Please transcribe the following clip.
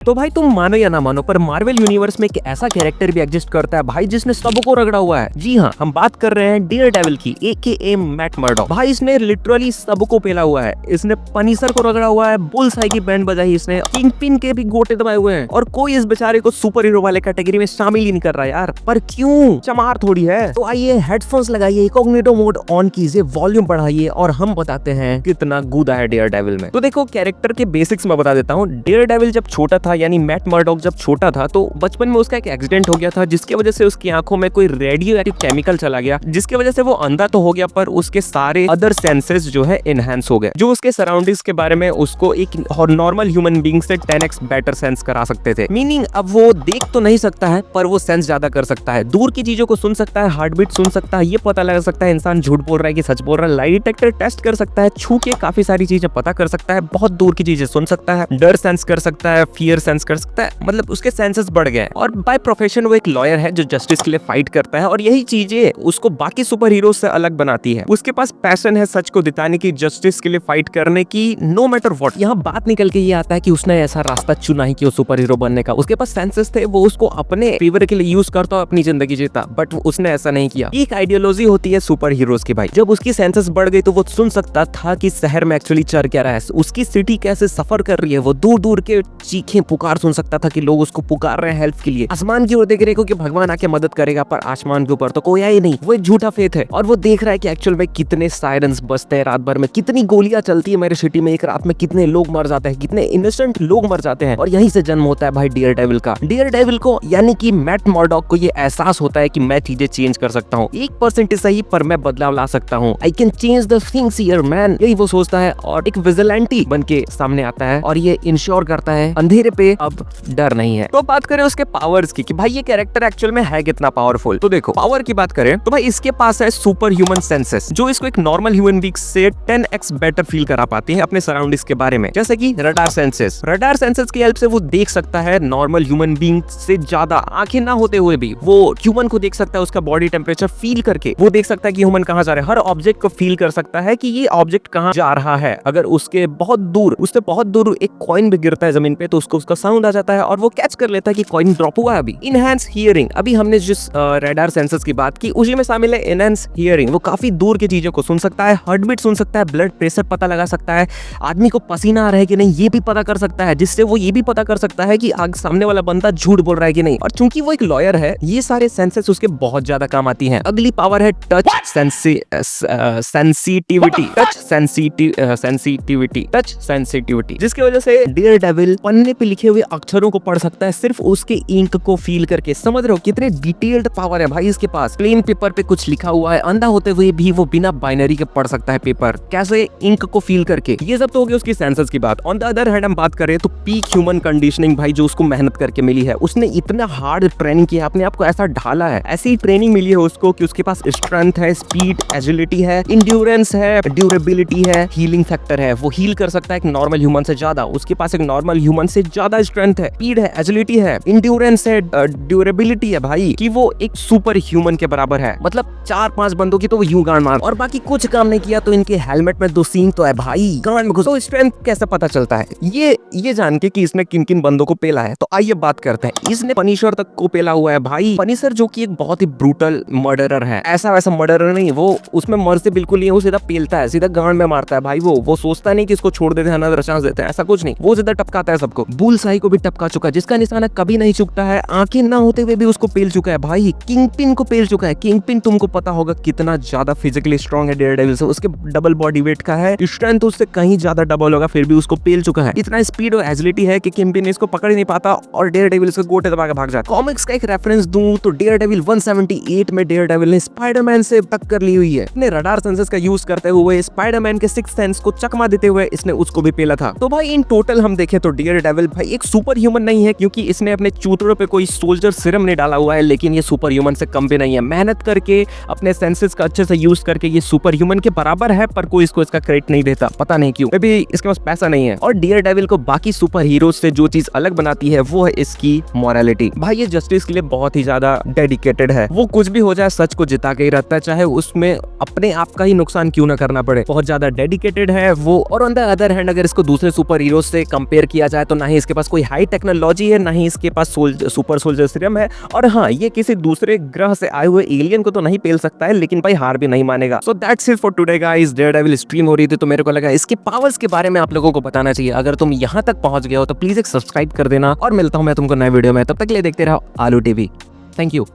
तो भाई तुम मानो या ना मानो पर मार्वल यूनिवर्स में एक ऐसा कैरेक्टर भी एग्जिस्ट करता है भाई जिसने सबको रगड़ा हुआ है। जी हाँ, हम बात कर रहे हैं डेयरडेविल की, AKA मैट मर्डॉक। भाई इसने लिटरली सबको पेला हुआ है। इसने पनिशर को रगड़ा हुआ है, बुलसाई की बैंड बजाई इसने, किंगपिन के भी गोटे दबाए हुए हैं और कोई इस बेचारे को सुपर हीरो वाले कैटेगरी में शामिल ही नहीं कर रहा यार। पर क्यों, चमार थोड़ी है। तो आइए हेडफोन्स लगाइए, इनकॉग्निटो मोड ऑन कीजिए, वॉल्यूम बढ़ाइए और हम बताते हैं कितना गूदा है डेयरडेविल में। तो देखो कैरेक्टर के बेसिक्स मैं बता देता हूँ। डेयरडेविल जब छोटा था, यानी मैट मर्डॉक जब छोटा था, तो बचपन में उसका एक एक्सीडेंट हो गया था जिसकी वजह से उसकी आंखों में कोई रेडियो एक्टिव केमिकल चला गया, जिसकी वजह से वो अंधा तो हो गया पर उसके सारे अदर सेंसेस जो है एनहांस हो गए, जो उसके सराउंडिंग्स के बारे में उसको एक नॉर्मल ह्यूमन बीइंग से 10x बेटर सेंस करा सकते थे। मीनिंग अब वो देख तो नहीं सकता है पर वो सेंस ज्यादा कर सकता है, दूर की चीजों को सुन सकता है, हार्ट बीट सुन सकता है, ये पता लगा सकता है इंसान झूठ बोल रहा है कि सच बोल रहा है, लाई डिटेक्टर टेस्ट कर सकता है, छू के काफी सारी चीजें पता कर सकता है, बहुत दूर की चीजें सुन सकता है, डर सेंस कर सकता है, फियर सेंस कर सकता है, मतलब उसके सेंसेस बढ़ गए। और बाय प्रोफेशन वो एक लॉयर है जो जस्टिस के लिए फाइट करता है और यही चीजें उसको बाकी सुपर हीरो से अलग बनाती है। उसके पास पैशन है सच को दिखाने की, जस्टिस के लिए फाइट करने की, नो मैटर व्हाट। यहाँ बात निकल के ये आता है कि उसने ऐसा रास्ता चुना ही कि सुपर हीरो बनने का। उसके पास सेंसेस थे, वो उसको अपने फेवर के लिए यूज करता और अपनी जिंदगी जीता, बट उसने ऐसा नहीं किया। एक आइडियोलॉजी होती है सुपर हीरोज की भाई। जब उसकी सेंसेस बढ़ गई तो वो सुन सकता था कि शहर में एक्चुअली चल क्या रहा है, उसकी सिटी कैसे सफर कर रही है, वो दूर दूर के चीखें पुकार सुन सकता था कि लोग उसको पुकार रहे हैं हेल्प के लिए। आसमान की ओर देख रहे कि भगवान आके मदद करेगा, पर आसमान के ऊपर तो कोई आई नहीं, वो एक झूठा फेथ है। और वो देख रहा है कि एक्चुअल में कितने सायरन्स बजते हैं रात भर में, कितनी गोलियां चलती है मेरे सिटी में एक रात में, कितने लोग मर जाते हैं, कितने इनोसेंट लोग मर जाते हैं। और यहीं से जन्म होता है भाई डेयरडेविल का। डेयरडेविल को यानी कि मैट मर्डॉक को ये एहसास होता है कि मैं चीजें चेंज कर सकता हूँ, 1% सही पर मैं बदलाव ला सकता हूँ। I can change the things here man, यही वो सोचता है और एक विजिलेंटी बन के सामने आता है और ये इंश्योर करता है अंधेरे पे अब डर नहीं है। तो बात करें उसके पावर्स की कि भाई ये कैरेक्टर एक्चुअल में है कितना पावरफुल। तो देखो पावर की बात करें तो भाई इसके पास है सुपर ह्यूमन सेंसेस, जो इसको एक नॉर्मल ह्यूमन बीइंग से 10x बेटर फील करा पाती है अपने सराउंडिंग्स के बारे में। जैसे कि रडार सेंसेस, रडार सेंसेस की हेल्प से वो देख सकता है नॉर्मल ह्यूमन बीइंग से ज्यादा, आंखें ना होते हुए भी वो ह्यूमन को देख सकता है, उसका बॉडी टेम्परेचर फील करके वो देख सकता है कि ह्यूमन कहाँ जा रहा है, हर ऑब्जेक्ट को फील कर सकता है कि ये ऑब्जेक्ट कहाँ जा रहा है। अगर उसके बहुत दूर, उससे बहुत दूर एक कॉइन भी गिरता है जमीन पे तो उसको उसका साउंड आ जाता है और वो कैच कर लेता है कि कॉइन ड्रॉप हुआ है अभी। इनहैंस हियरिंग, अभी हमने जिस रडार सेंसर्स की बात की उसी में शामिल है इनहैंस हियरिंग। वो काफी दूर की चीजों को सुन सकता है, हार्ट बीट सुन सकता है, ब्लड प्रेशर पता लगा सकता है, आदमी को पसीना आ रहा है कि नहीं ये भी पता कर सकता है, जिससे वो ये भी पता कर सकता है कि सामने वाला बंदा झूठ बोल रहा है कि नहीं। और चूंकि वो एक लॉयर है, ये सारे सेंसेस उसके बहुत ज्यादा काम आती हैं। अगली पावर है टच सेंसिटिविटी, टच सेंसिटिविटी, जिसकी वजह से डेयरडेविल पन्ने पे लिखे हुए अक्षरों को पढ़ सकता है सिर्फ उसके इंक को फील करके। समझ रहे हो कितने डिटेल्ड पावर है भाई इसके पास। प्लेन पेपर पे कुछ लिखा हुआ है, अंधा होते हुए भी वो बिना बाइनरी के पढ़ सकता है पेपर, कैसे इंक को फील करके। ये सब तो हो गई उसकी सेंसेस की बात। ऑन द अदर हैंड हम बात करें तो पीक ह्यूमन कंडीशनिंग भाई, जो उसको मेहनत करके मिली है, उसने इतना हार्ड ट्रेनिंग किया, अपने आप को ऐसा ढाला है, ऐसी ट्रेनिंग मिली है उसको कि उसके पास स्ट्रेंथ है, स्पीड, एजिलिटी है, इंड्योरेंस है, ड्यूरेबिलिटी है, हीलिंग फैक्टर है, वो हील कर सकता है एक नॉर्मल ह्यूमन से ज्यादा। उसके पास एक नॉर्मल ह्यूमन से ज्यादा स्ट्रेंथ है, स्पीड है, एजिलिटी है, इंड्योरेंस है, ड्यूरेबिलिटी है भाई, कि वो एक सुपर ह्यूमन के बराबर है। मतलब 4-5 बंदों की तो वो यूं गांड मार, और बाकी कुछ काम नहीं किया तो इनके हेलमेट में 2 सींग तो है भाई, गांड में घुस। तो स्ट्रेंथ कैसे पता चलता है ये जान के कि इसने किन किन बंदों को पेला है। तो आइए बात करते हैं, इसने पनिशर तक को पेला हुआ है भाई। पनिशर जो कि एक बहुत ही ब्रूटल मर्डरर है, ऐसा वैसा मर्डरर नहीं, वो उसमें मर्जी बिल्कुल नहीं है, वो सीधा पेलता है, सीधा गांड में मारता है भाई। वो सोचता नहीं कि इसको छोड़ देते हैं, अनदर चांस देते हैं, ऐसा कुछ नहीं, वो सीधा टपकाता है सबको। बुलसाई को भी टपका चुका है, जिसका निशाना कभी नहीं चुकता है, आंखें ना होते हुए भी उसको पेल चुका है भाई। किंगपिन को पेल चुका है। किंगपिन तुमको पता होगा कितना ज्यादा फिजिकली स्ट्रॉन्ग है डेयरडेविल से, उसके डबल बॉडी वेट का है, स्ट्रेंथ उससे कहीं ज्यादा डबल होगा, फिर भी उसको पेल चुका है। इतना स्पीड और एजिलिटी है कि किंगपिन इसको पकड़ ही नहीं पाता और डेयरडेविल इसको गोटे दबा के भाग जाता है। कॉमिक्स का एक रेफरेंस दूं तो डेयरडेविल 178 में डेयरडेविल ने स्पाइडरमैन से टक्कर ली हुई है। अपने रडार सेंसेस का यूज करते हुए स्पाइडरमैन के 6th सेंस को चकमा देते हुए इसने उसको भी पेला था। तो भाई इन टोटल हम देखें तो डेयरडेविल भाई एक सुपर ह्यूमन नहीं है, क्योंकि इसने अपने चूतड़ों पे कोई सोल्जर सीरम नहीं डाला हुआ है, लेकिन ये सुपर ह्यूमन से कम भी नहीं है। मेहनत करके अपने सेंसेस का अच्छे से यूज करके ये सुपर ह्यूमन के बराबर है, पर कोई इसको इसका क्रेडिट नहीं देता, पता नहीं क्यों, अभी इसके पास पैसा नहीं है। और डेयरडेविल को बाकी सुपर हीरोज से जो चीज अलग बनाती है वो है इसकी मोरालिटी। भाई ये जस्टिस के लिए बहुत ही ज्यादा डेडिकेटेड है, वो कुछ भी हो जाए सच को जिता के ही रहता है, चाहे उसमें अपने आप का ही नुकसान क्यों ना करना पड़े। बहुत ज्यादा डेडिकेटेड है वो। और ऑन द अदर हैंड अगर इसको दूसरे सुपर हीरोज से कंपेयर किया जाए तो ना ही इसके इसके पास कोई हाई टेक्नोलॉजी है, ना ही इसके पास सुपर सोल्जर सीरम है, और हाँ ये किसी दूसरे ग्रह से आए हुए एलियन को तो नहीं पेल सकता है, लेकिन भाई हार भी नहीं मानेगा। So that's it for today guys. Daredevil stream हो रही थी तो मेरे को लगा इसके पावर्स के बारे में आप लोगों को बताना चाहिए। अगर तुम यहाँ तक पहुंच गए हो तो प्लीज एक सब्सक्राइब कर देना, और मिलता हूं मैं तुमको नए वीडियो में। तब तक के लिए देखते रहो आलू टीवी। Thank you.